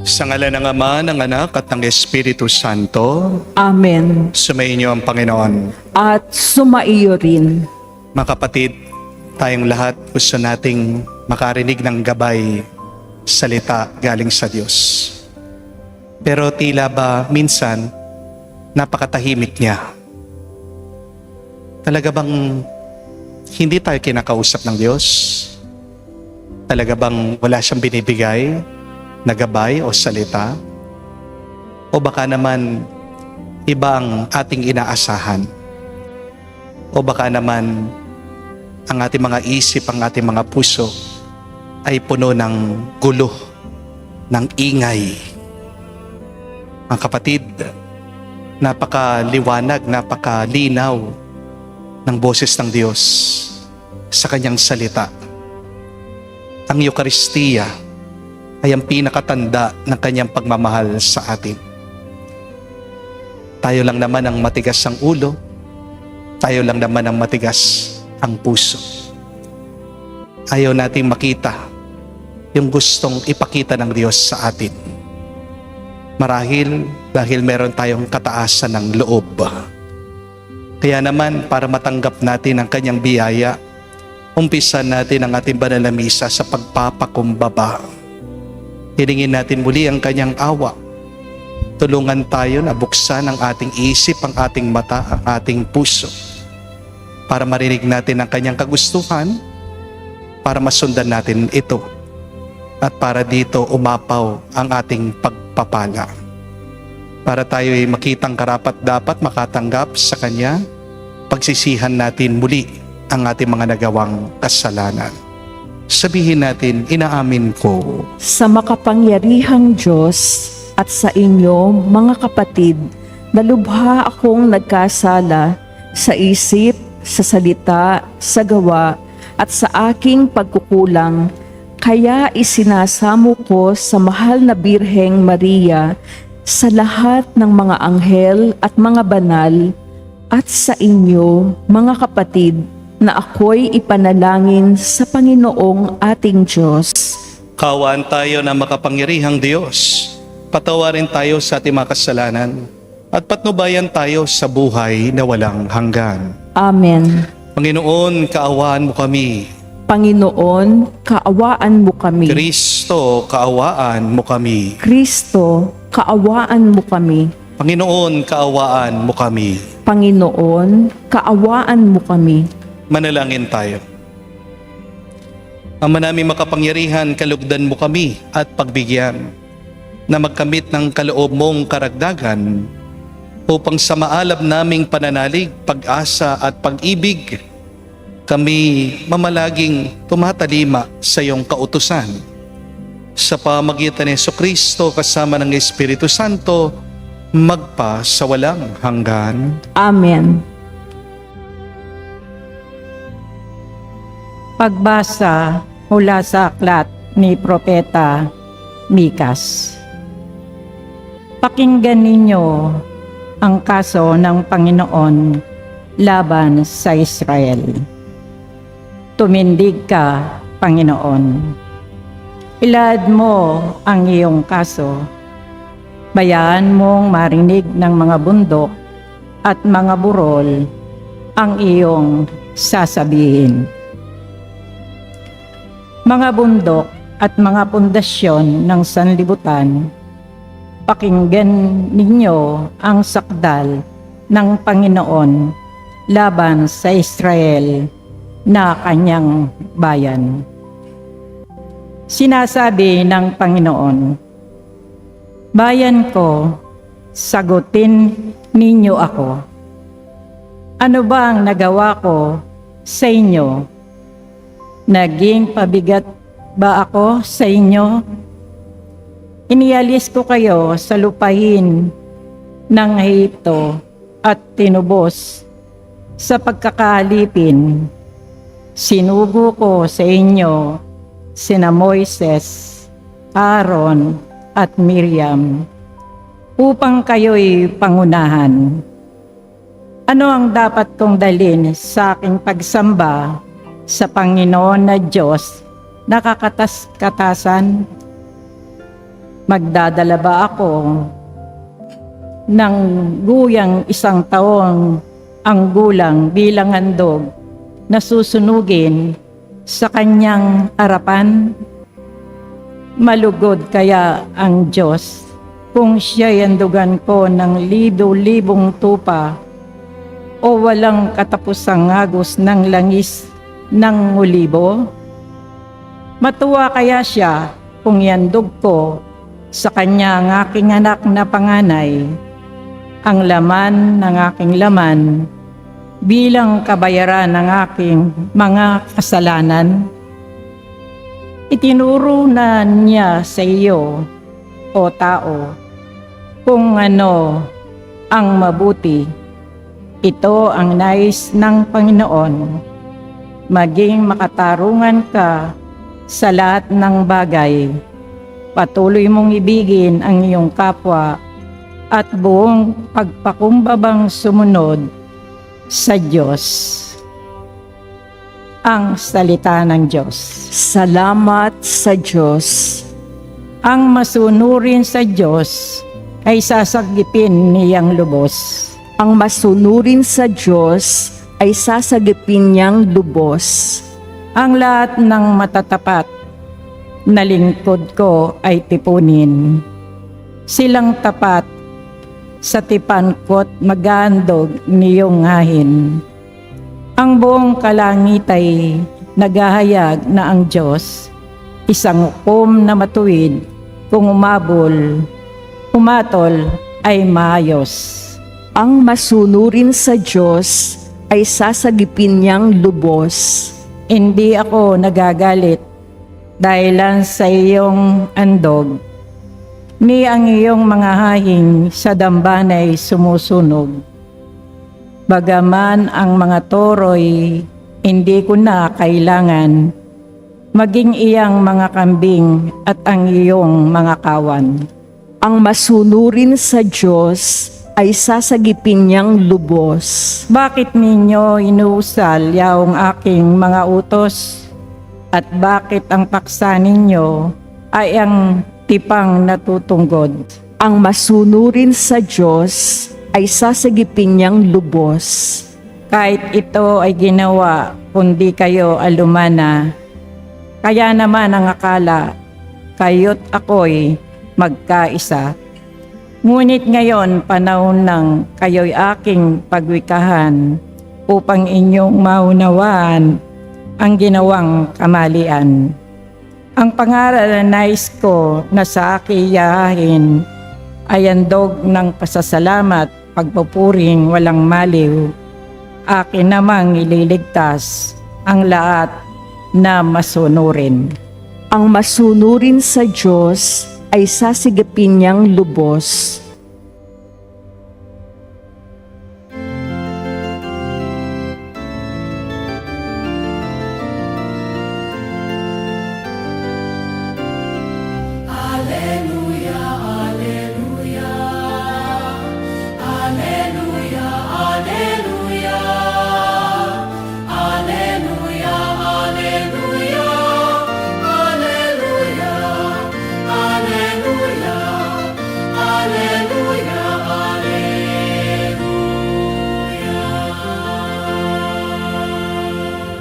Sa ngalan ng Ama, ng Anak, at ng Espiritu Santo, Amen. sumainyo ang Panginoon. At sumaiyo rin. Mga kapatid, tayong lahat gusto nating makarinig ng gabay, salita galing sa Diyos. Pero tila ba minsan, napakatahimik niya. Talaga bang hindi tayo kinakausap ng Diyos? Talaga bang wala siyang binibigay na gabay o salita? O baka naman iba ang ating inaasahan? O baka naman ang ating mga isip, ang ating mga puso ay puno ng gulo, ng ingay? Mga kapatid, napakaliwanag, napakalinaw ng boses ng Diyos sa kanyang salita. Ang Eucharistia ay ang pinakatanda ng kanyang pagmamahal sa atin. Tayo lang naman ang matigas ang ulo, tayo lang naman ang matigas ang puso. Ayaw nating makita yung gustong ipakita ng Diyos sa atin. Marahil dahil meron tayong kataasan ng loob. Kaya naman, para matanggap natin ang kanyang biyaya, umpisan natin ang ating banal na misa sa pagpapakumbaba. Hilingin natin muli ang kanyang awa. Tulungan tayo na buksan ang ating isip, ang ating mata, ang ating puso, para marinig natin ang kanyang kagustuhan, para masundan natin ito, at para dito umapaw ang ating pagpapala. Para tayo ay makitang karapat-dapat makatanggap sa kanya, pagsisihan natin muli ang ating mga nagawang kasalanan. Sabihin natin, inaamin ko Sa makapangyarihang Diyos at sa inyo, mga kapatid, na lubha akong nagkasala sa isip, sa salita, sa gawa, at sa aking pagkukulang. Kaya isinasamo ko sa mahal na Birheng Maria, sa lahat ng mga anghel at mga banal, at sa inyo, mga kapatid, na ako'y ipanalangin sa Panginoong ating Diyos. Kaawaan tayo na makapangyarihang Diyos. Patawarin tayo sa ating mga kasalanan at patnubayan tayo sa buhay na walang hanggan. Amen. Panginoon, kaawaan mo kami. Panginoon, kaawaan mo kami. Kristo, kaawaan mo kami. Kristo, kaawaan mo kami. Panginoon, kaawaan mo kami. Panginoon, kaawaan mo kami. Manalangin tayo. Ama naming makapangyarihan, kalugdan mo kami at pagbigyan na magkamit ng kaloob mong karagdagan upang sa maalab naming pananalig, pag-asa at pag-ibig, kami mamalaging tumatalima sa iyong kautusan. Sa pamagitan ni Jesucristo kasama ng Espiritu Santo, magpa sa walang hanggan. Amen. Pagbasa mula sa aklat ni Propeta Mikas. Pakinggan ninyo ang kaso ng Panginoon laban sa Israel. Tumindig ka, Panginoon. Ilad mo ang iyong kaso. Bayaan mong marinig ng mga bundok at mga burol ang iyong sasabihin. Mga bundok at mga pundasyon ng sanlibutan, pakinggan ninyo ang sakdal ng Panginoon laban sa Israel na kanyang bayan. Sinasabi ng Panginoon, bayan ko, sagutin ninyo ako. Ano ba ang nagawa ko sa inyo? Naging pabigat ba ako sa inyo? Inialis ko kayo sa lupain ng Ehipto at tinubos sa pagkakaalipin. Sinugo ko sa inyo sina Moises, Aaron at Miriam upang kayo'y pangunahan. Ano ang dapat kong dalhin sa aking pagsamba sa Panginoon na Diyos na kakatas-katasan? Magdadala ba ako ng guyang 1 taong ang gulang bilang handog na susunugin sa kanyang harapan? Malugod kaya ang Diyos kung siya'y handugan ko ng libo-libong tupa o walang katapusang agos ng langis ng olibo? Matuwa kaya siya kung ihandog ko sa kanya ang aking anak na panganay, ang laman ng aking laman, bilang kabayaran ng aking mga kasalanan? Itinuro na niya sa iyo, o tao, kung ano ang mabuti. Ito ang nais ng Panginoon, maging makatarungan ka sa lahat ng bagay. Patuloy mong ibigin ang iyong kapwa at buong pagpakumbabang sumunod sa Diyos. Ang salita ng Diyos. Salamat sa Diyos. Ang masunurin sa Diyos ay sasagipin niyang lubos. Ang masunurin sa Diyos ay sasagipin niyang lubos. Ang lahat ng matatapat na lingkod ko ay tipunin. Silang tapat sa tipan ko't maghandog niyong hahin. Ang buong kalangit ay naghahayag na ang Diyos, isang hukom na matuwid, kung umatol ay maayos. Ang masunurin sa Diyos ay sasagipin niyang lubos. Hindi ako nagagalit dahilan sa iyong andog, ni ang iyong mga hahing sa dambanay sumusunog. Bagaman ang mga toro'y hindi ko na kailangan, maging iyang mga kambing at ang iyong mga kawan. Ang masunurin sa Diyos ay sasagipin niyang lubos. Bakit ninyo inuusal yaong aking mga utos? At bakit ang paksa ninyo ay ang tipang natutunggod? Ang masunurin sa Diyos ay sasagipin niyang lubos. Kahit ito ay ginawa, kundi kayo alumana. Kaya naman ang akala, kayo't ako'y magkaisa. Ngunit ngayon, panahon ng kayo'y aking pagwikahan upang inyong maunawaan ang ginawang kamalian. Ang pangaral na nais ko na sa aking yahahin ay handog ng pasasalamat, pagpupuring walang maliw. Akin namang ililigtas ang lahat na masunurin. Ang masunurin sa Diyos ay sasagipin niyang lubos.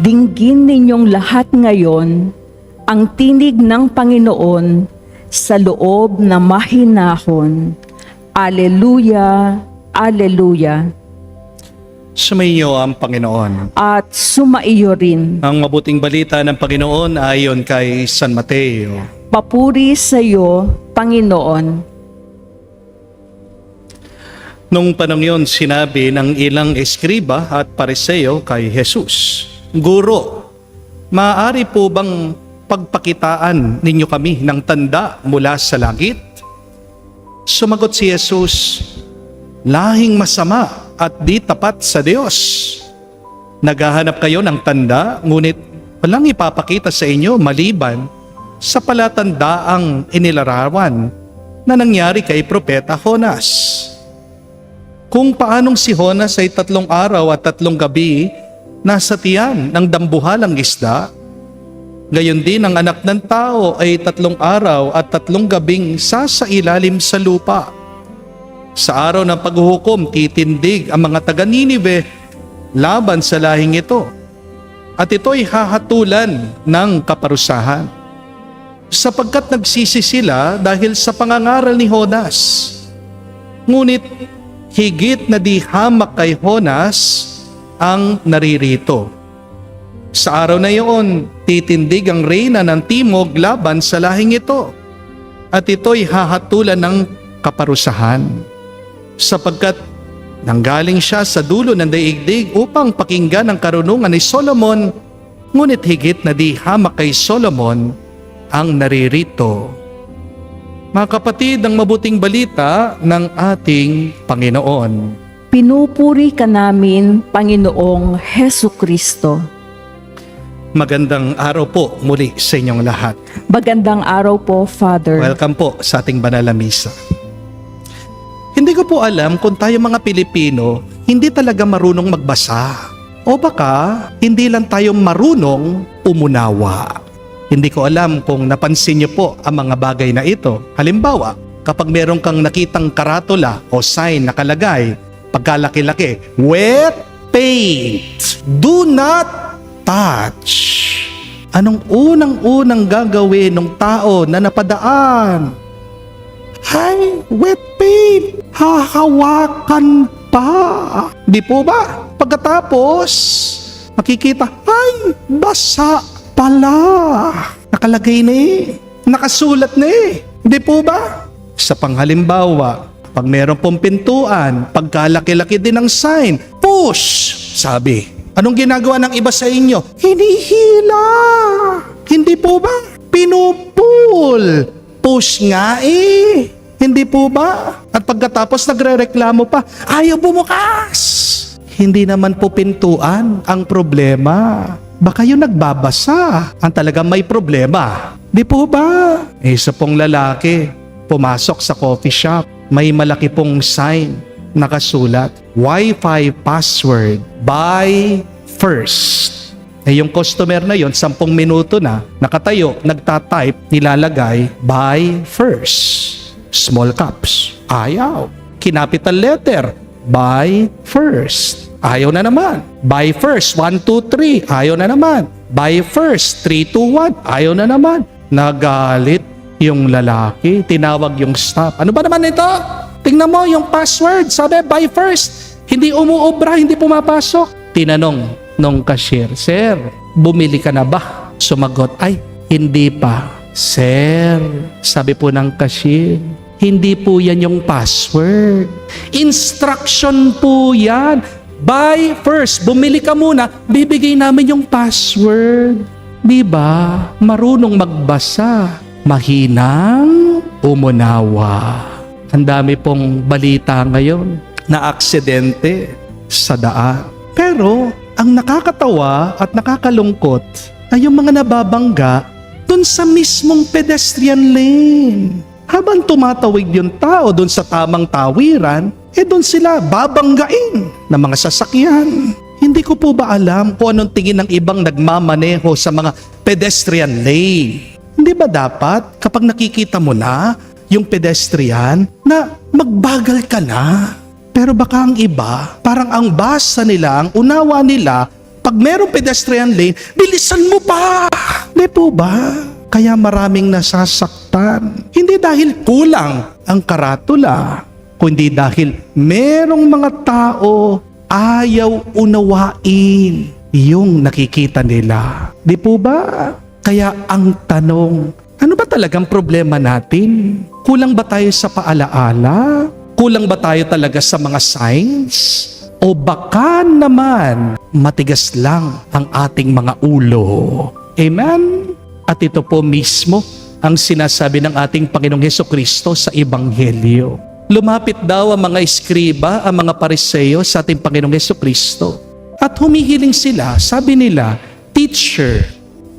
Dinggin ninyong lahat ngayon ang tinig ng Panginoon sa loob na mahinahon. Aleluya, aleluya. Sumainyo ang Panginoon. At sumaiyo rin. Ang mabuting balita ng Panginoon ayon kay San Mateo. Papuri sa iyo, Panginoon. Nung panong yun, sinabi ng ilang eskriba at pariseo kay Jesus, Guro, maaari po bang pagpakitaan ninyo kami ng tanda mula sa langit? Sumagot si Jesus, lahing masama at di tapat sa Diyos. Naghahanap kayo ng tanda, ngunit walang ipapakita sa inyo maliban sa palatandaang inilarawan na nangyari kay Propeta Jonas. Kung paanong si Jonas ay 3 araw at 3 gabi nasa tiyan ng dambuhalang isda, Gayon din ang anak ng tao ay 3 araw at 3 gabing sasailalim sa lupa. Sa araw ng paghuhukom, titindig ang mga taga Ninive laban sa lahing ito. At ito'y hahatulan ng kaparusahan. Sapagkat nagsisi sila dahil sa pangangaral ni Jonas. Ngunit higit na di hamak kay Jonas ang naririto. Sa araw na iyon, titindig ang reyna ng timog laban sa lahing ito. At ito'y hahatulan ng kaparusahan. Sapagkat nanggaling siya sa dulo ng daigdig upang pakinggan ang karunungan ni Solomon, ngunit higit na di hamak kay Solomon ang naririto. Mga kapatid, ang mabuting balita ng ating Panginoon. Pinupuri ka namin, Panginoong Hesu Kristo. Magandang araw po muli sa inyong lahat. Magandang araw po, Father. Welcome po sa ating banal na misa. Hindi ko po alam kung tayo mga Pilipino hindi talaga marunong magbasa o baka hindi lang tayo marunong umunawa. Hindi ko alam kung napansin niyo po ang mga bagay na ito. Halimbawa, kapag meron kang nakitang karatula o sign nakalagay, pagkalaki-laki, wet paint, do not touch. Anong unang-unang gagawin ng tao na napadaan? Ay, wet paint, hahawakan pa. Di po ba? Pagkatapos, makikita, ay, basa pala. Nakalagay na eh. Nakasulat na eh. Di po ba? Sa panghalimbawa, pag meron pong pintuan, pagkalaki-laki din ang sign, push, sabi. Anong ginagawa ng iba sa inyo? Hinihila. Hindi po ba? Pinupul. Push nga eh. Hindi po ba? At pagkatapos nagrereklamo pa, ayaw bumukas. Hindi naman po pintuan ang problema. Baka yung nagbabasa ang talagang may problema. Di po ba? Isa pong lalaki, pumasok sa coffee shop. May malaki pong sign nakasulat, Wi-Fi password, buy first. Yung customer na yon, 10 minuto na, nakatayo, nagtatype, nilalagay, buy first. Small caps, ayaw. Capital letter, buy first. Ayaw na naman. Buy first, 1, 2, 3, ayaw na naman. Buy first, 3, 2, 1, ayaw na naman. Nagalit yung lalaki, tinawag yung staff. Ano ba naman ito? Tingnan mo yung password, sabi buy first. Hindi umuobra, hindi pumapasok. Tinanong nung cashier, Sir, bumili ka na ba? Sumagot, ay, hindi pa. Sir, sabi po ng cashier, hindi po yan yung password. Instruction po yan. Buy first, bumili ka muna, bibigay namin yung password. Diba? Marunong magbasa, mahinang umunawa. Ang dami pong balita ngayon na aksidente sa daan. Pero ang nakakatawa at nakakalungkot ay yung mga nababangga dun sa mismong pedestrian lane. Habang tumatawid yung tao dun sa tamang tawiran, dun sila babanggain ng mga sasakyan. Hindi ko po ba alam kung anong tingin ng ibang nagmamaneho sa mga pedestrian lane? Hindi ba dapat kapag nakikita mo na yung pedestrian na magbagal ka na? Pero baka ang iba, parang ang basa nila, ang unawa nila, pag merong pedestrian lane, bilisan mo pa! Di po ba? Kaya maraming nasasaktan. Hindi dahil kulang ang karatula, kundi dahil merong mga tao ayaw unawain yung nakikita nila. Di po ba? Kaya ang tanong, ano ba talagang problema natin? Kulang ba tayo sa paalaala? Kulang ba tayo talaga sa mga signs? O baka naman matigas lang ang ating mga ulo? Amen? At ito po mismo ang sinasabi ng ating Panginoong Hesukristo sa Ebanghelyo. Lumapit daw ang mga eskriba, ang mga pariseyo sa ating Panginoong Hesukristo. At humihiling sila, sabi nila, Teacher,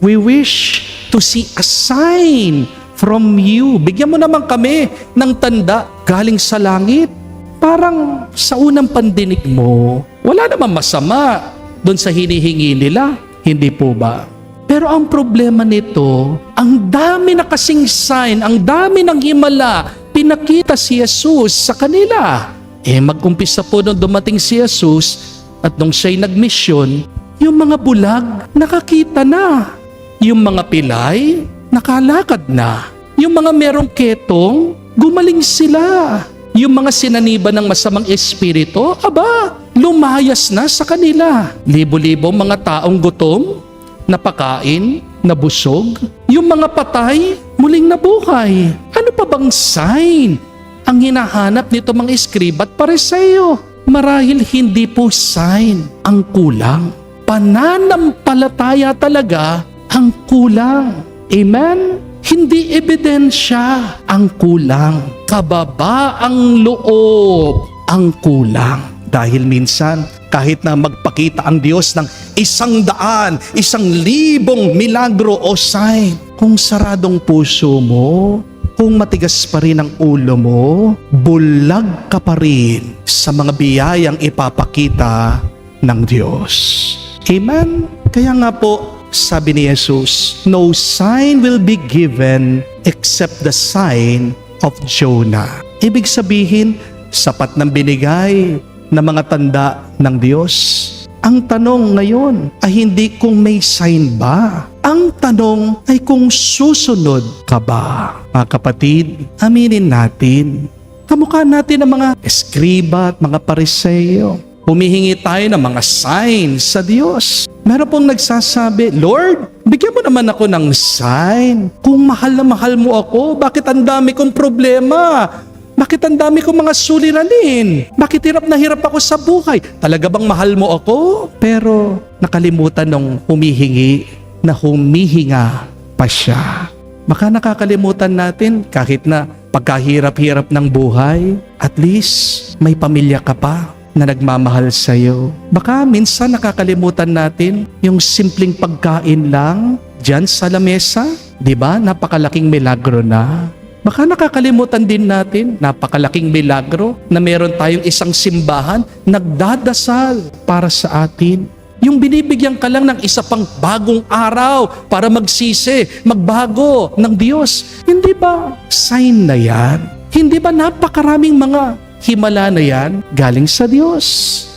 we wish to see a sign from you. Bigyan mo naman kami ng tanda galing sa langit. Parang sa unang pandinig mo, wala namang masama doon sa hinihingi nila. Hindi po ba? Pero ang problema nito, ang dami na kasing sign, ang dami ng himala, pinakita si Jesus sa kanila. Mag-umpisa po nung dumating si Jesus at nung siya'y nagmisyon, yung mga bulag nakakita na. Yung mga pilay, nakalakad na. Yung mga merong ketong, gumaling sila. Yung mga sinaniba ng masamang espiritu, lumayas na sa kanila. Libo-libo mga taong gutom, napakain, nabusog. Yung mga patay, muling nabuhay. Ano pa bang sign ang hinahanap nito mga eskriba at pariseo? Marahil hindi po sign ang kulang. Pananampalataya talaga ang kulang. Amen? Hindi ebidensya ang kulang. Kababaang loob ang kulang. Dahil minsan, kahit na magpakita ang Diyos ng 100, 1,000 milagro o sign, kung saradong puso mo, kung matigas pa rin ang ulo mo, bulag ka pa rin sa mga biyayang ipapakita ng Diyos. Amen? Kaya nga po, sabi ni Jesus, no sign will be given except the sign of Jonah. Ibig sabihin, sapat ng binigay na mga tanda ng Diyos. Ang tanong ngayon ay hindi kung may sign ba. Ang tanong ay kung susunod ka ba. Mga kapatid, aminin natin. Kamukha natin ang mga eskriba at mga pariseo. Humihingi tayo ng mga sign sa Diyos. Meron pong nagsasabi, Lord, bigyan mo naman ako ng sign. Kung mahal na mahal mo ako, bakit ang dami kong problema? Bakit ang dami kong mga suliranin? Bakit hirap na hirap ako sa buhay? Talaga bang mahal mo ako? Pero nakalimutan nung humihingi na humihinga pa siya. Baka nakakalimutan natin kahit na pagkahirap-hirap ng buhay, at least may pamilya ka pa na nagmamahal sa'yo. Baka minsan nakakalimutan natin yung simpleng pagkain lang dyan sa lamesa. Diba? Napakalaking milagro na. Baka nakakalimutan din natin, napakalaking milagro na meron tayong isang simbahan nagdadasal para sa atin. Yung binibigyan ka lang ng isa pang bagong araw para magsisi, magbago ng Diyos. Hindi ba sign na yan? Hindi ba napakaraming mga himala na yan galing sa Diyos?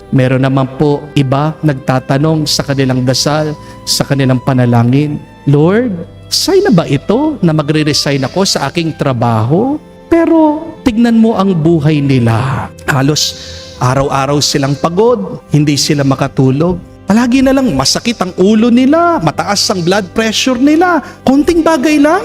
Meron naman po iba nagtatanong sa kanilang dasal, sa kanilang panalangin, Lord, sign na ba ito na magre-resign ako sa aking trabaho? Pero tignan mo ang buhay nila. Halos araw-araw silang pagod, hindi sila makatulog. Palagi na lang masakit ang ulo nila, mataas ang blood pressure nila. Konting bagay lang,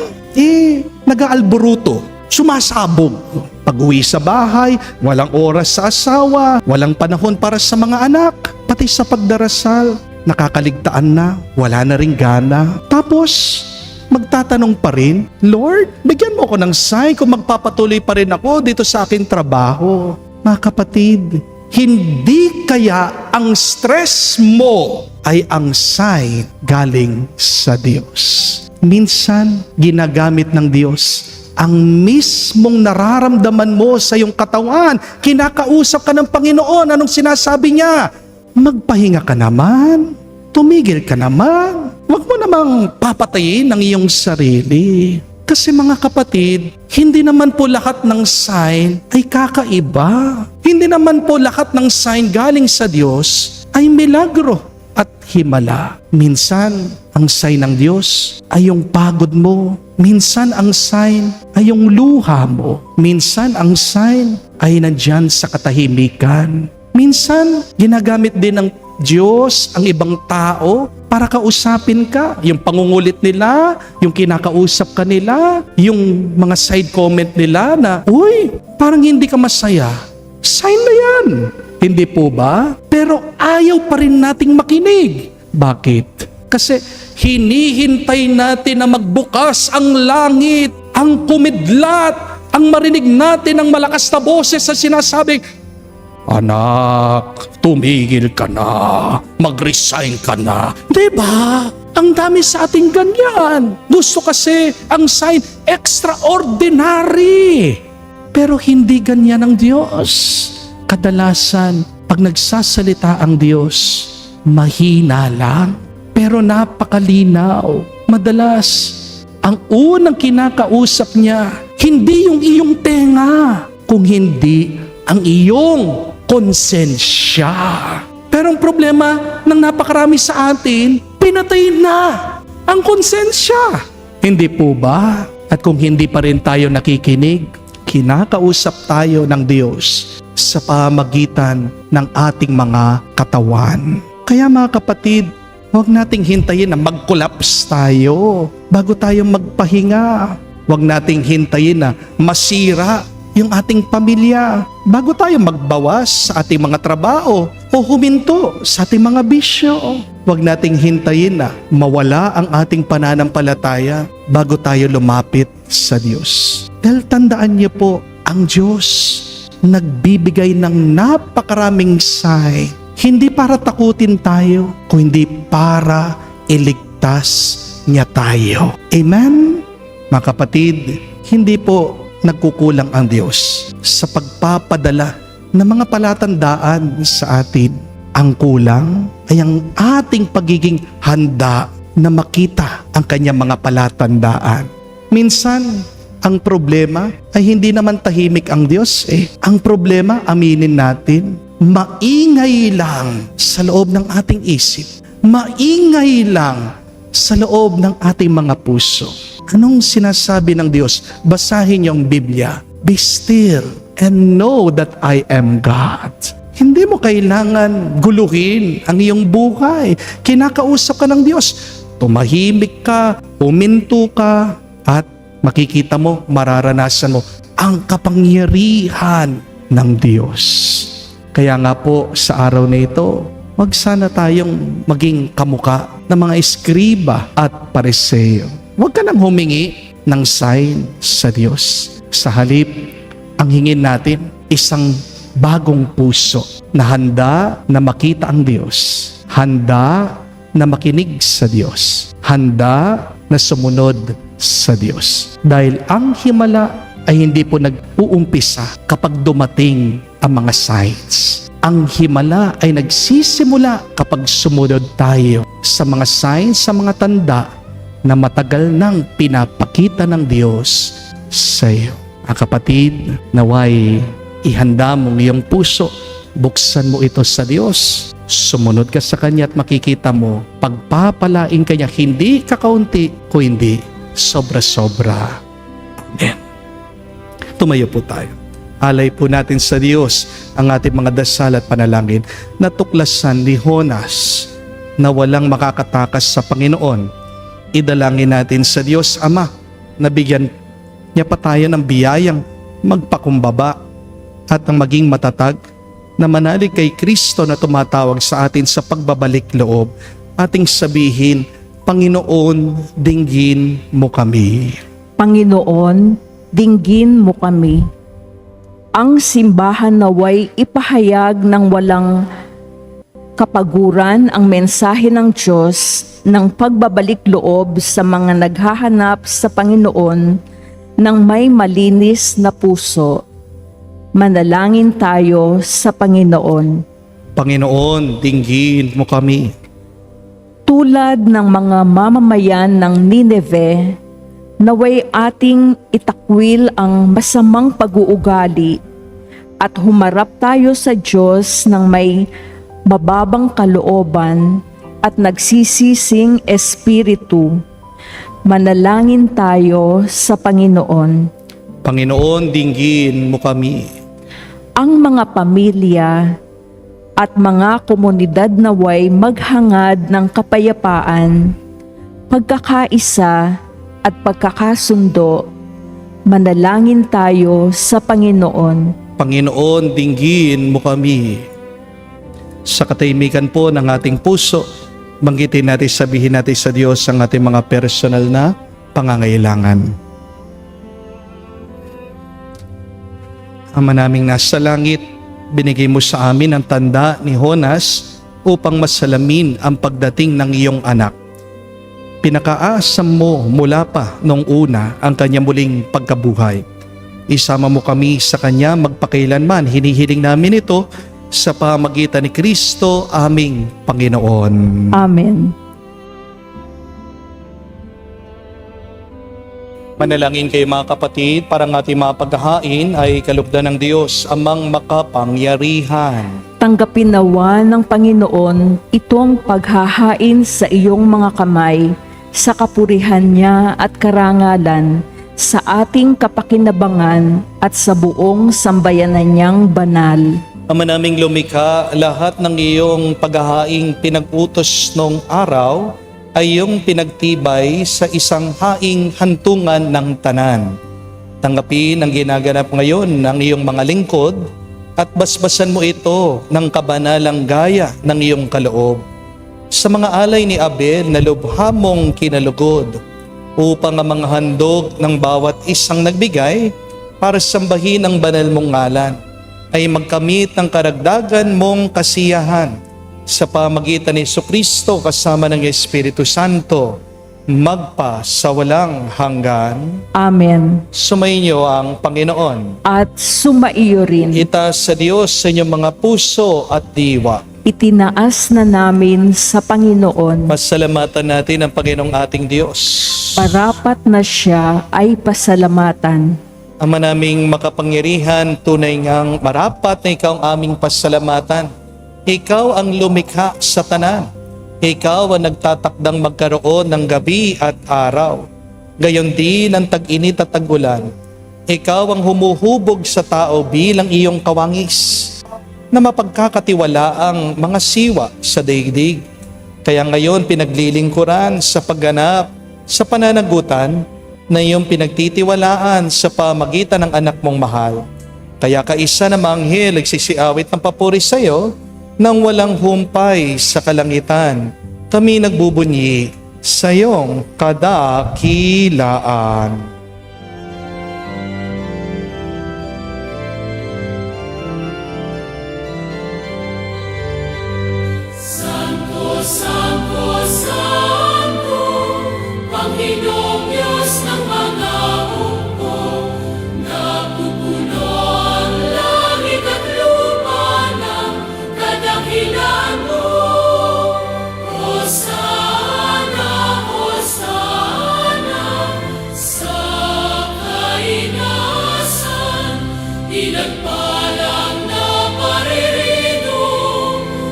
nag-aalboruto, sumasabog. Pag-uwi sa bahay, walang oras sa asawa, walang panahon para sa mga anak, pati sa pagdarasal. Nakakaligtaan na, wala na ring gana. Tapos, magtatanong pa rin, Lord, bigyan mo ako ng sign kung magpapatuloy pa rin ako dito sa aking trabaho. Mga kapatid, hindi kaya ang stress mo ay ang sign galing sa Diyos. Minsan, ginagamit ng Diyos ang mismong nararamdaman mo sa iyong katawan. Kinakausap ka ng Panginoon. Anong sinasabi niya? Magpahinga ka naman. Tumigil ka naman. Huwag mo namang papatayin ang iyong sarili. Kasi mga kapatid, hindi naman po lahat ng sign ay kakaiba. Hindi naman po lahat ng sign galing sa Diyos ay milagro at himala. Minsan, ang sign ng Diyos ay yung pagod mo. Minsan, ang sign ay yung luha mo. Minsan, ang sign ay nandyan sa katahimikan. Minsan, ginagamit din ng Diyos ang ibang tao para kausapin ka. Yung pangungulit nila, yung kinakausap ka nila, yung mga side comment nila na, uy, parang hindi ka masaya. Sign na yan. Hindi po ba? Pero ayaw pa rin nating makinig. Bakit? Kasi hinihintay natin na magbukas ang langit, ang kumidlat, ang marinig natin ang malakas na boses sa sinasabing, anak, tumigil ka na, mag-resign ka na. Diba? Ang dami sa ating ganyan. Gusto kasi ang sign extraordinary. Pero hindi ganyan ang Diyos. Kadalasan, pag nagsasalita ang Diyos, mahina lang, pero napakalinaw. Madalas, ang unang kinakausap niya, hindi yung iyong tenga, kung hindi ang iyong konsensya. Pero ang problema ng napakarami sa atin, pinatay na ang konsensya. Hindi po ba? At kung hindi pa rin tayo nakikinig, kinakausap tayo ng Diyos sa pamagitan ng ating mga katawan. Kaya mga kapatid, huwag nating hintayin na mag-collapse tayo bago tayo magpahinga. Huwag nating hintayin na masira yung ating pamilya bago tayo magbawas sa ating mga trabaho o huminto sa ating mga bisyo. Huwag nating hintayin na mawala ang ating pananampalataya bago tayo lumapit sa Diyos. Dahil tandaan niyo po, ang Diyos nagbibigay ng napakaraming sign, hindi para takutin tayo, kundi para iligtas niya tayo. Amen? Mga kapatid, hindi po nagkukulang ang Diyos sa pagpapadala ng mga palatandaan sa atin. Ang kulang ay ang ating pagiging handa na makita ang kanyang mga palatandaan. Minsan, ang problema ay hindi naman tahimik ang Diyos Ang problema, aminin natin, maingay lang sa loob ng ating isip. Maingay lang sa loob ng ating mga puso. Anong sinasabi ng Diyos? Basahin niyo ang Biblia. Be still and know that I am God. Hindi mo kailangan guluhin ang iyong buhay. Kinakausap ka ng Diyos. Tumahimik ka, huminto ka, at makikita mo, mararanasan mo ang kapangyarihan ng Diyos. Kaya nga po sa araw na ito, wag sana tayong maging kamuka ng mga eskriba at pariseo. Huwag ka nang humingi ng sign sa Diyos. Sa halip, ang hingin natin, isang bagong puso na handa na makita ang Diyos, handa na makinig sa Diyos, handa na sumunod sa Diyos. Dahil ang himala ay hindi po nag-uumpisa kapag dumating ang mga signs. Ang himala ay nagsisimula kapag sumunod tayo sa mga signs, sa mga tanda na matagal nang pinapakita ng Diyos sa iyo. Ang kapatid, naway ihanda mo iyong puso, buksan mo ito sa Diyos, sumunod ka sa Kanya at makikita mo, pagpapalain Kanya hindi kakaunti, kundi sobra-sobra. Amen. Tumayo po tayo. Alay po natin sa Diyos ang ating mga dasal at panalangin na tuklasan ni Jonas na walang makakatakas sa Panginoon. Idalangin natin sa Diyos Ama na bigyan niya pa tayo ng biyayang magpakumbaba at ang maging matatag na manalig kay Kristo na tumatawag sa atin sa pagbabalik loob. Ating sabihin, Panginoon, dinggin mo kami. Panginoon, dinggin mo kami. Ang simbahan naway ipahayag ng walang kapaguran ang mensahe ng Diyos ng pagbabalik loob sa mga naghahanap sa Panginoon ng may malinis na puso. Manalangin tayo sa Panginoon. Panginoon, dinggin mo kami. Tulad ng mga mamamayan ng Nineveh, naway ating itakwil ang masamang pag-uugali at humarap tayo sa Diyos ng may mababang kalooban at nagsisising espiritu. Manalangin tayo sa Panginoon. Panginoon, dinggin mo kami. Ang mga pamilya at mga komunidad naway maghangad ng kapayapaan, pagkakaisa at pagkakasundo. Manalangin tayo sa Panginoon. Panginoon, dinggin mo kami. Sa katahimikan po ng ating puso, banggitin natin, sabihin natin sa Diyos ang ating mga personal na pangangailangan. Ama naming nasa langit, binigay mo sa amin ang tanda ni Jonas upang masalamin ang pagdating ng iyong anak. Pinakaasam mo mula pa noong una ang kanya muling pagkabuhay. Isama mo kami sa kanya magpakailanman. Hinihiling namin ito sa pamagitan ni Kristo aming Panginoon. Amen. Manalangin kayo mga kapatid, para ang ating mga paghahain ay kalugdan ng Diyos, amang makapangyarihan. Tanggapin nawa ng Panginoon itong paghahain sa iyong mga kamay, sa kapurihan niya at karangalan, sa ating kapakinabangan at sa buong sambayanan niyang banal. Ama naming lumikha, lahat ng iyong paghahaing pinag-utos nung araw ay iyong pinagtibay sa isang haing hantungan ng tanan. Tanggapin ang ginaganap ngayon ng iyong mga lingkod at basbasan mo ito ng kabanalang gaya ng iyong kaloob. Sa mga alay ni Abel na lubha mong kinalugod, upang ang mga handog ng bawat isang nagbigay para sambahin ang banal mong ngalan ay magkamit ng karagdagan mong kasiyahan sa pamagitan ni Jesucristo kasama ng Espiritu Santo, magpa sa walang hanggan. Amen. Sumainyo ang Panginoon. At sumaiyo rin. Itaas sa Diyos sa inyong mga puso at diwa. Itinaas na namin sa Panginoon. Pasalamatan natin ang Panginoong ating Diyos. Parapat na siya ay pasalamatan. Ama naming makapangyarihan, tunay ngang marapat na ikaw ang aming pasalamatan. Ikaw ang lumikha sa tanan. Ikaw ang nagtatakdang magkaroon ng gabi at araw. Gayon din ang tag-init at tag-ulan. Ikaw ang humuhubog sa tao bilang iyong kawangis na mapagkakatiwala ang mga siwa sa daigdig. Kaya ngayon pinaglilingkuran sa pagganap sa pananagutan na iyong pinagtitiwalaan sa pamagitan ng anak mong mahal. Kaya kaisa na manghel nagsisiawit ng papuri sa iyo nang walang humpay sa kalangitan. Kami nagbubunyi sa iyong kadakilaan. Santo, Santo, Panginoong Diyos ng mga hukbo, napupuno ang langit at lupa ng kadakilaan mo. Hosana, Hosana, sa kainasan, pinagpalang na paririto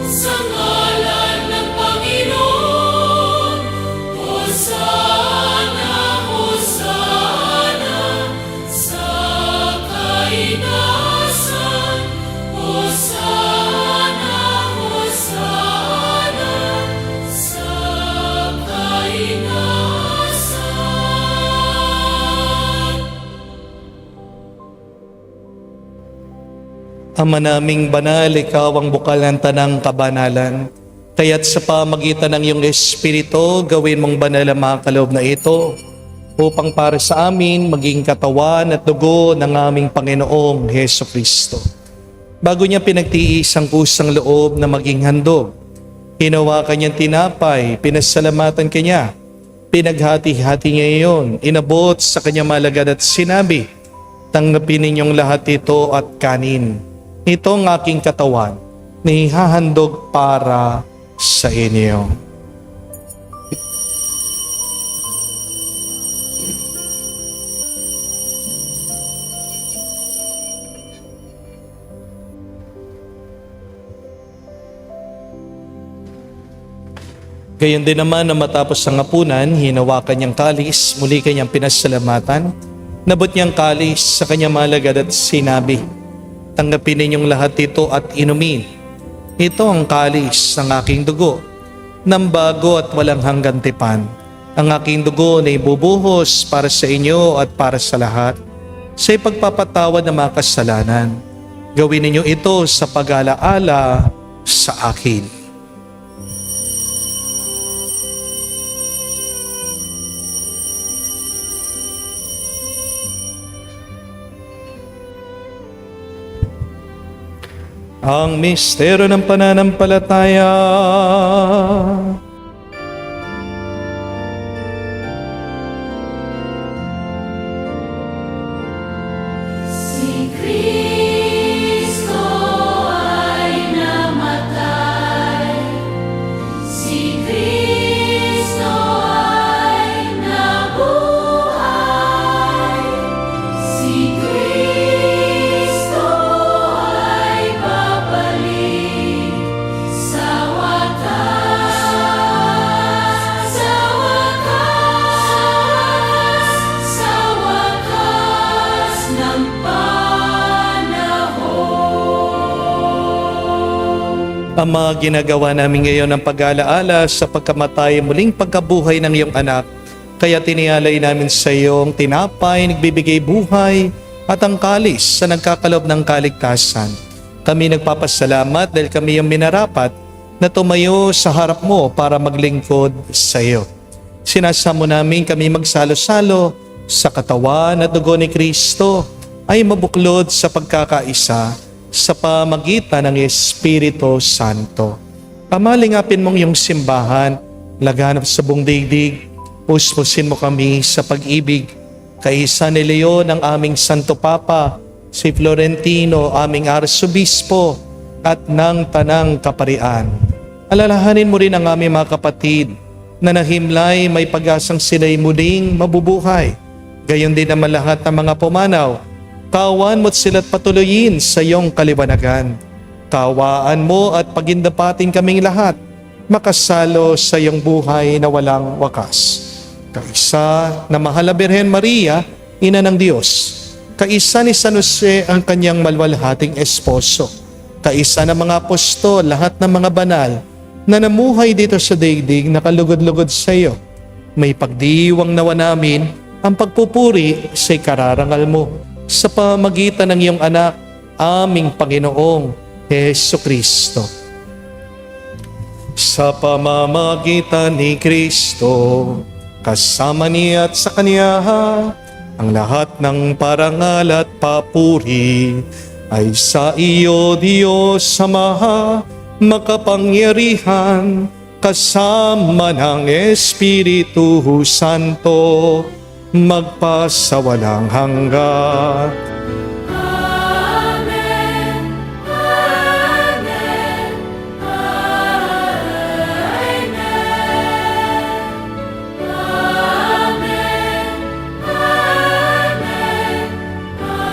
sa ngalan ng Panginoon. Hosana, Hosana, sa kainasan. Hosana, Hosana, sa kainasan. Ama naming banal, ikaw ang bukal ng tanang kabanalan. Kaya't sa pamagitan ng iyong Espiritu, gawin mong banal ang mga kaloob na ito upang para sa amin maging katawan at dugo ng aming Panginoong Heso Kristo. Bago niya pinagtiis ang kusang loob na maging handog, hinawakan niyang tinapay, pinasalamatan kanya, pinaghati-hati niya iyon, inabot sa kanyang malagad at sinabi, "Tanggapin ninyong lahat ito at kanin. Ito ang aking katawan na ihahandog para sa inyo." Gayon din naman na matapos ang hapunan, hinawakan niyang kalis, muli kanyang pinasalamatan, nabot niyang kalis sa kanyang malagad at sinabi, "Tanggapin ninyong lahat ito at inumin. Ito ang kalis ng aking dugo, ng bago at walang hanggan tipan. Ang aking dugo na ibubuhos para sa inyo at para sa lahat, sa ipagpapatawad ng mga kasalanan. Gawin ninyo ito sa pag-alaala sa akin." Ang misteryo ng pananampalataya. Si Kristo ay namatay, si Kristo ay nabuhay, Ama, ginagawa namin ngayon ang pag-alaala sa pagkamatay muling pagkabuhay ng iyong anak. Kaya tinialay namin sa iyo ang tinapay, nagbibigay buhay, at ang kalis sa nagkakaloob ng kaligtasan. Kami nagpapasalamat dahil kami yung minarapat na tumayo sa harap mo para maglingkod sa iyo. Sinasamo namin kami magsalo-salo sa katawan at dugo ni Kristo ay mabuklod sa pagkakaisa sa pamagitan ng Espiritu Santo. Pamalingapin mong iyong simbahan, laganap sa buong daigdig, puspusin mo kami sa pag-ibig, kaisa ni Leon ang aming Santo Papa, si Florentino aming Arsobispo, at ng Tanang Kaparian. Alalahanin mo rin ang aming mga kapatid na nahimlay may pag-asang sila'y muling mabubuhay. Gayon din naman lahat ng mga pumanaw. Kaawaan mo't sila't patuloyin sa iyong kaliwanagan. Kaawaan mo at pagindapatin kaming lahat, makasalo sa iyong buhay na walang wakas. Kaisa na mahal na Birhen Maria, Ina ng Diyos. Kaisa ni San Jose ang kanyang malwalhating esposo. Kaisa ng mga apostol, lahat ng mga banal na namuhay dito sa daigdig na kalugod-lugod sa iyo. May pagdiwang nawa namin ang pagpupuri sa ikararangal mo sa pamagitan ng iyong anak, aming Panginoong Jesucristo. Sa pamamagitan ni Kristo, kasama niya at sa Kanya, ang lahat ng parangal at papuri ay sa iyo, Diyos Ama, makapangyarihan, kasama ng Espiritu Santo, magpasawalang hanggan. Amen. Amen. Amen. Amen.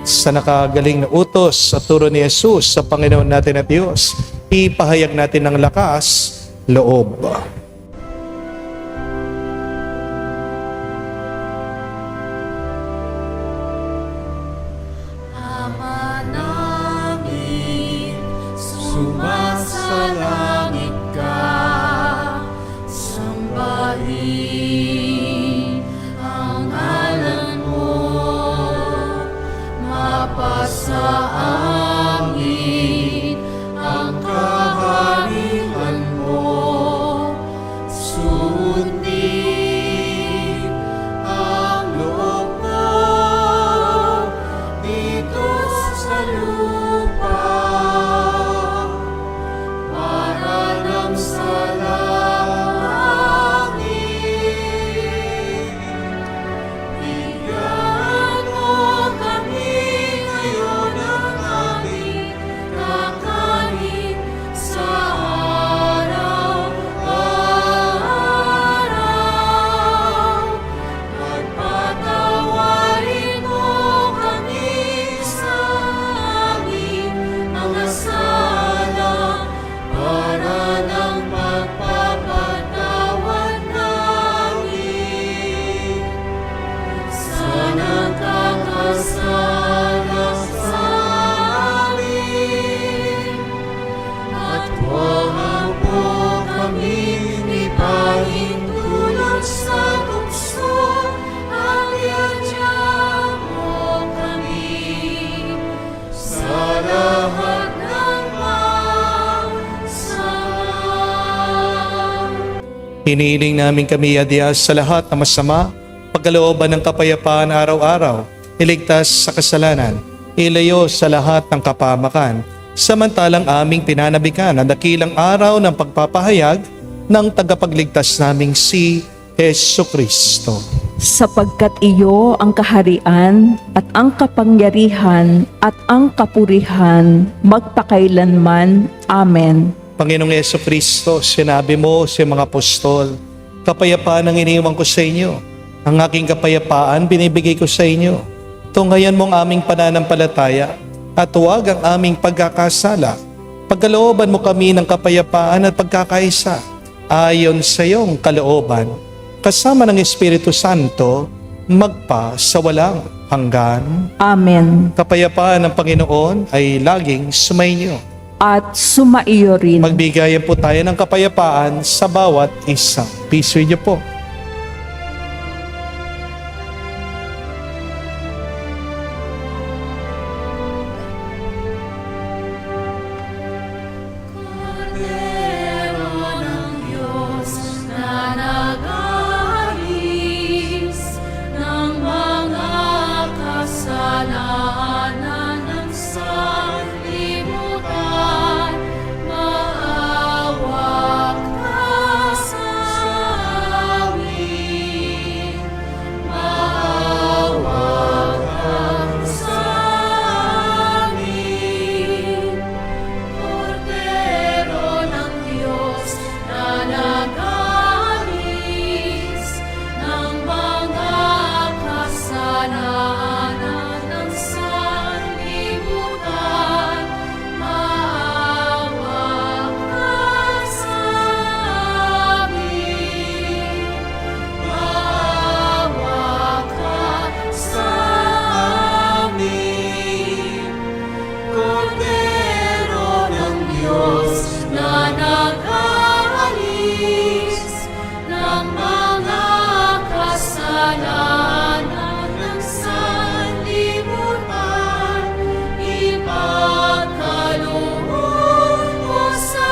Sa nakagaling na utos sa turo ni Jesus sa Panginoon natin at Diyos, ipahayag natin ng lakas, loob. Ama namin, sumasalangit ka, sambahin ang ngalan mo, mapasa amin ang kaharian mo, sundin ang loob mo dito sa lupa, para lang sa langit. Bigyan mo kami ngayon ng aming kakanin sa araw-araw. Pagpatawarin mo kami sa aming mga sala, para ng pagpapatawad namin sa nagkakasala sa amin. At huwag mo kami ipahintulot sa tukso, at iadya mo kami sa lahat ng masama. Hinihiling namin kami adyas sa lahat na masama, pagkalooban ng kapayapaan araw-araw, iligtas sa kasalanan, ilayo sa lahat ng kapamakan, samantalang aming pinanabikan ang dakilang araw ng pagpapahayag ng tagapagligtas naming si Jesucristo. Sapagkat iyo ang kaharian at ang kapangyarihan at ang kapurihan magpakailanman. Amen. Panginoong Jesucristo, sinabi mo sa mga apostol, kapayapaan ang iniwan ko sa inyo. Ang aking kapayapaan binibigay ko sa inyo. Tunghayan mo ang aming pananampalataya at huwag ang aming pagkakasala. Pagkalooban mo kami ng kapayapaan at pagkakaisa ayon sa iyong kalooban. Kasama ng Espiritu Santo, magpa sa walang hanggan. Amen. Kapayapaan ng Panginoon ay laging sumainyo. At sumaiyo rin. Magbigayan po tayo ng kapayapaan sa bawat isa. Peace with you po. Kordero ng Diyos na nag-aalis ng mga kasalanan ng sanlibutan, maawa ka sa amin. Maawa ka sa amin. Kordero ng Diyos na nag-aalis ng mga kasalanan ng sanlibutan, maawa ka sa amin. Maawa ka sa amin. Kordero ng Diyos na nag-aalis ng mga kasalanan ng sanlibutan, ipagkaloob mo sa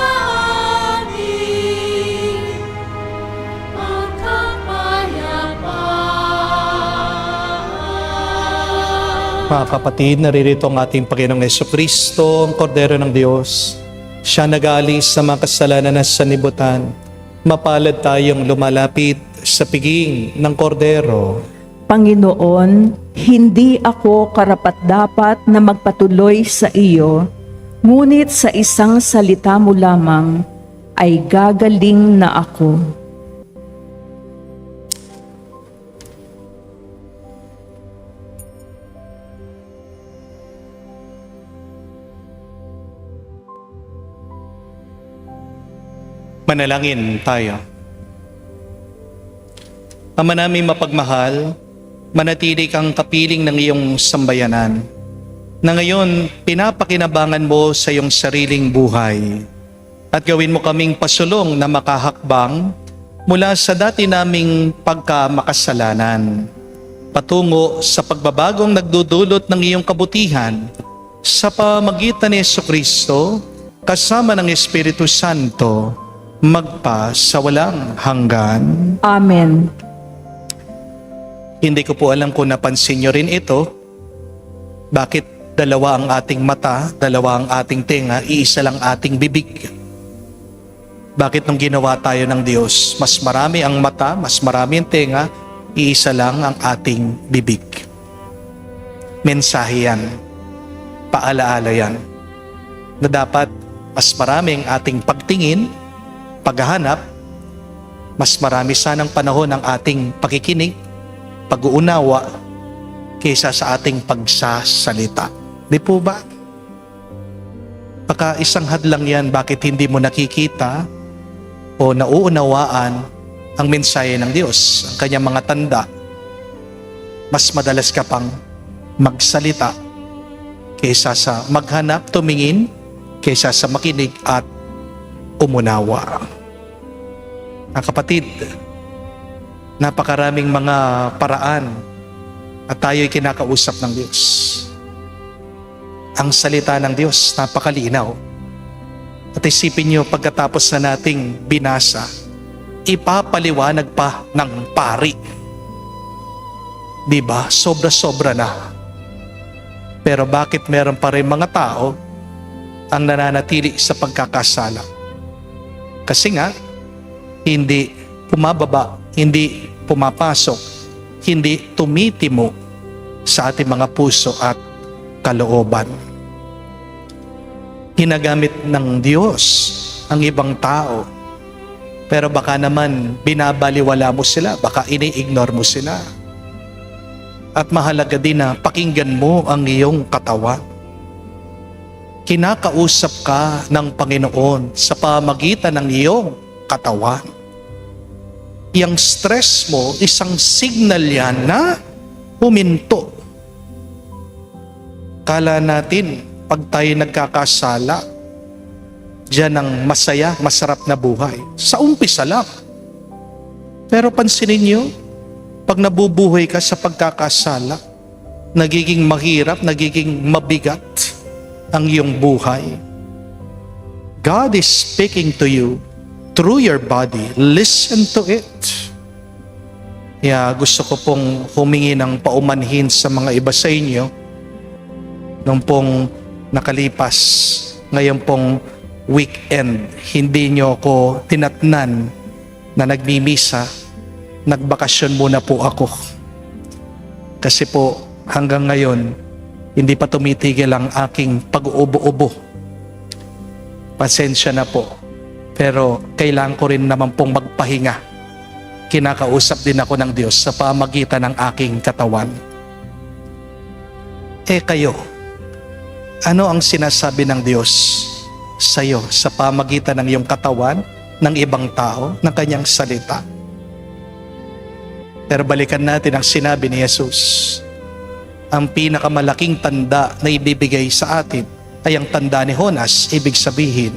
amin ang kapayapaan. Mga kapatid, naririto ang ating Panginoong Jesucristo, ang Kordero ng Diyos. Siya nag-aalis sa mga kasalanan ng sanlibutan. Mapalad tayong lumalapit sa piging ng Kordero. Panginoon, hindi ako karapat-dapat na magpatuloy sa iyo, ngunit sa isang salita mo lamang ay gagaling na ako. Manalangin tayo. Ama namin mapagmahal, manatili kang kapiling ng iyong sambayanan, na ngayon pinapakinabangan mo sa iyong sariling buhay, at gawin mo kaming pasulong na makahakbang mula sa dati naming pagkamakasalanan, patungo sa pagbabagong nagdudulot ng iyong kabutihan sa pamagitan ni Jesucristo kasama ng Espiritu Santo, magpa sa walang hanggan. Amen. Hindi ko po alam kung napansin nyo rin ito. Bakit dalawa ang ating mata, dalawa ang ating tenga, iisa lang ating bibig? Bakit nung ginawa tayo ng Diyos, mas marami ang mata, mas marami ang tenga, iisa lang ang ating bibig? Mensahe yan. Paalaala yan. Na dapat mas marami ang ating pagtingin, paghahanap, mas marami sanang panahon ang ating pakikinig, pag-uunawa, kaysa sa ating pagsasalita. Di po ba? Baka isang hadlang yan, bakit hindi mo nakikita o nauunawaan ang mensahe ng Diyos, ang kanyang mga tanda. Mas madalas ka pang magsalita kaysa sa maghanap, tumingin, kaysa sa makinig at umunawa. Mga kapatid, napakaraming mga paraan at tayo'y kinakausap ng Diyos. Ang salita ng Diyos, napakalinaw. At isipin niyo, pagkatapos na nating binasa, ipapaliwanag pa ng pari. Diba? Sobra-sobra na. Pero bakit meron pa rin mga tao ang nananatili sa pagkakasala? Kasi nga, hindi pumababa, hindi pumapasok, hindi tumitimo sa ating mga puso at kalooban. Ginagamit ng Diyos ang ibang tao, pero baka naman binabaliwala mo sila, baka ini-ignore mo sila. At mahalaga din na pakinggan mo ang iyong katawan. Kinakausap ka ng Panginoon sa pamagitan ng iyong katawan. yung stress mo, isang signal yan na huminto. Kala natin, pag tayo nagkakasala, diyan ang masaya, masarap na buhay. Sa umpisa lang. Pero pansinin nyo, pag nabubuhay ka sa pagkakasala, nagiging mahirap, nagiging mabigat ang iyong buhay. God is speaking to you through your body. Listen to it. Kaya gusto ko pong humingi ng paumanhin sa mga iba sa inyo nung pong nakalipas, ngayon pong weekend, hindi nyo ako tinatnan na nagmimisa, nagbakasyon muna po ako. Kasi po hanggang ngayon, hindi pa tumitigil ang aking pag-uubo-ubo. Pasensya na po. Pero kailangan ko rin naman pong magpahinga. Kinakausap din ako ng Diyos sa pamagitan ng aking katawan. Kayo, ano ang sinasabi ng Diyos sa iyo sa pamagitan ng iyong katawan, ng ibang tao, ng kanyang salita? Pero balikan natin ang sinabi ni Jesus. Ang pinakamalaking tanda na ibibigay sa atin ay ang tanda ni Jonas. Ibig sabihin,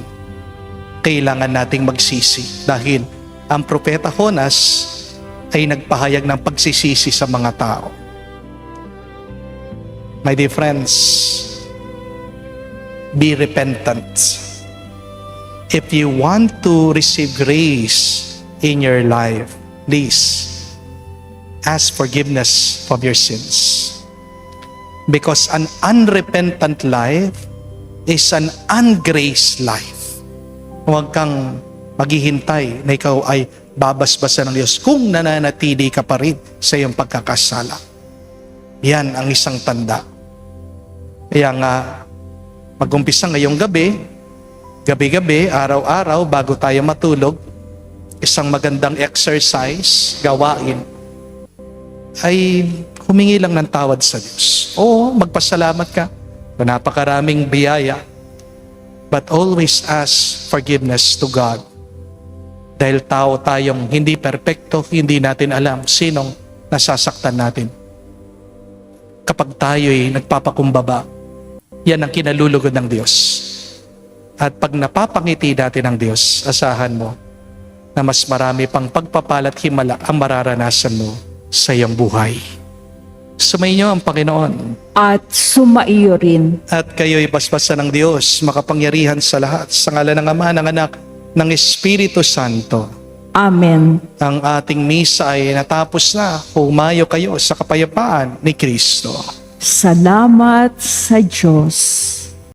kailangan nating magsisi dahil ang propeta Jonas ay nagpahayag ng pagsisisi sa mga tao. My dear friends, be repentant. If you want to receive grace in your life, please ask forgiveness of your sins. Because an unrepentant life is an ungraced life. Huwag kang maghihintay na ikaw ay babasbasan ng Diyos kung nananatili ka pa rin sa iyong pagkakasala. Yan ang isang tanda. Kaya nga, mag-umpisa ngayong gabi-gabi, araw-araw, bago tayo matulog, isang magandang exercise, gawain, ay humingi lang ng tawad sa Diyos. Oo, magpasalamat ka. Napakaraming biyaya. But always ask forgiveness to God. Dahil tao tayong hindi perpekto, hindi natin alam sinong nasasaktan natin. Kapag tayo'y nagpapakumbaba, yan ang kinalulugod ng Diyos. At pag napapangiti natin ng Diyos, asahan mo na mas marami pang pagpapalat himala ang mararanasan mo sa iyong buhay. Sumainyo ang Panginoon. At sumaiyo rin. At kayo'y basbasan ng Diyos, makapangyarihan sa lahat, sa ngalan ng Ama, ng Anak, ng Espiritu Santo. Amen. Ang ating misa ay natapos na. Humayo kayo sa kapayapaan ni Kristo. Salamat sa Diyos.